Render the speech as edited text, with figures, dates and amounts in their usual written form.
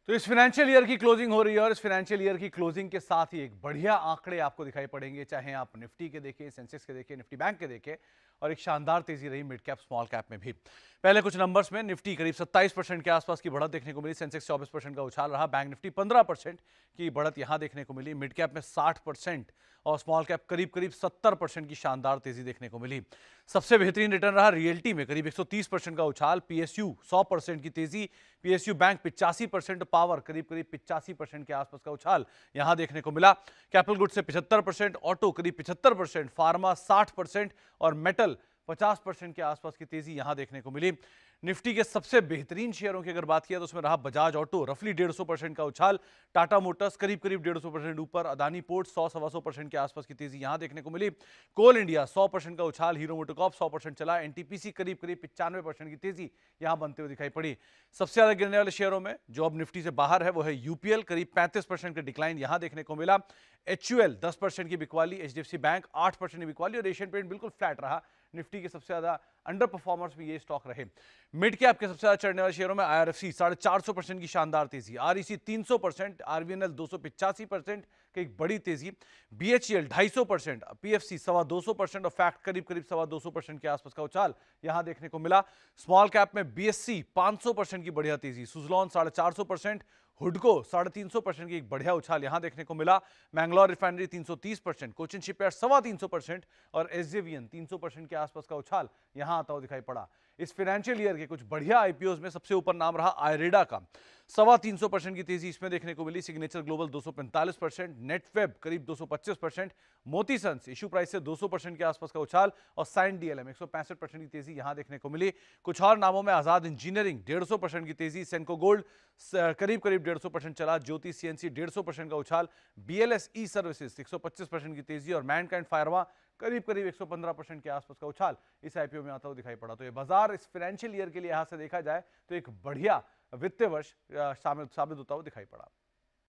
तो इस financial year की क्लोजिंग हो रही है और इस फाइनेंशियल ईयर की क्लोजिंग के साथ ही एक बढ़िया आंकड़े आपको दिखाई पड़ेंगे, चाहे आप निफ्टी के देखें, सेंसेक्स के देखें, निफ्टी बैंक के देखें। और एक शानदार तेजी रही मिड कैप स्मॉल कैप में भी। पहले कुछ नंबर्स में निफ्टी करीब 27% के आसपास की बढ़त देखने को मिली, सेंसेक्स 24% का उछाल रहा, बैंक निफ्टी 15% की बढ़त यहां देखने को मिली, मिड कैप में 60% और स्मॉल कैप करीब करीब 70% की शानदार तेजी देखने को मिली। सबसे बेहतरीन रिटर्न रहा रियल्टी में, करीब 130% का उछाल, पीएसयू 100% की तेजी, पीएसयू बैंक 85%, पावर करीब करीब 85% के आसपास का उछाल यहां देखने को मिला। कैपिटल गुड्स से 75%, ऑटो करीब 75%, फार्मा 60% और मेटल 50% के आसपास की तेजी यहां देखने को मिली। निफ्टी के सबसे बेहतरीन शेयरों की अगर बात किया तो उसमें रहा बजाज ऑटो, रफली 150% का उछाल, टाटा मोटर्स करीब करीब 150% ऊपर, अदानी पोर्ट 100-125% के आसपास की तेजी यहां देखने को मिली। कोल इंडिया 100% का उछाल, हीरो मोटोकॉर्प 100% चला, एनटीपीसी करीब करीब 95% की तेजी यहां बनते हुए दिखाई पड़ी। सबसे ज्यादा गिरने वाले शेयरों में जो अब निफ्टी से बाहर है वो है यूपीएल, करीब 35% का डिक्लाइन यहां देखने को मिला। एचयूएल 10% की बिकवाली, एचडीएफसी बैंक 8% की बिकवाली और एशियन पेंट बिल्कुल फ्लैट रहा। निफ्टी के सबसे ज्यादा अंडर परफॉर्मर्स भी ये स्टॉक रहे। मिड कैप के सबसे ज्यादा चढ़ने वाले शेयरों में आईआरएफसी 450% की शानदार तेजी, आरईसी 300%, आरवीएनएल 285% की एक बड़ी तेजी, बीएचईएल 250%, पीएफसी 225% और फैक्ट करीब करीब 225% के आसपास का उछाल यहां देखने को मिला। स्मॉल कैप में बीएससी 500% की बढ़िया तेजी, सुजलॉन 450%, हुडको 350% की एक बढ़िया उछाल यहां देखने को मिला। मैंगलोर रिफाइनरी 330%, कोचिन शिपयार्ड 325% और एसजेवीएन 300% के आसपास का उछाल यहां आता हुआ दिखाई पड़ा। इस फाइनेंशियल ईयर के कुछ बढ़िया आईपीओज में सबसे ऊपर नाम रहा आयरेडा का, 325% की तेजी इसमें देखने को मिली। सिग्नेचर ग्लोबल 245%, नेटवेब करीब 225%, मोती सन्स इशू प्राइस से 200% के आसपास का उछाल और साइन डीएलएम 165% की तेजी यहां देखने को मिली। कुछ और नामों में आजाद इंजीनियरिंग 150% की तेजी, सेंको गोल्ड करीब करीब 150% चला, ज्योति सीएनसी 150% का उछाल, बीएलएस ई सर्विसेज 125% की तेजी और मैनकाइंड फार्मा करीब करीब 115% के आसपास का उछाल इस आईपीओ में आता हुआ दिखाई पड़ा। तो ये बाजार इस फाइनेंशियल ईयर के लिए यहां से देखा जाए तो एक बढ़िया वित्तीय वर्ष साबित होता हुआ दिखाई पड़ा।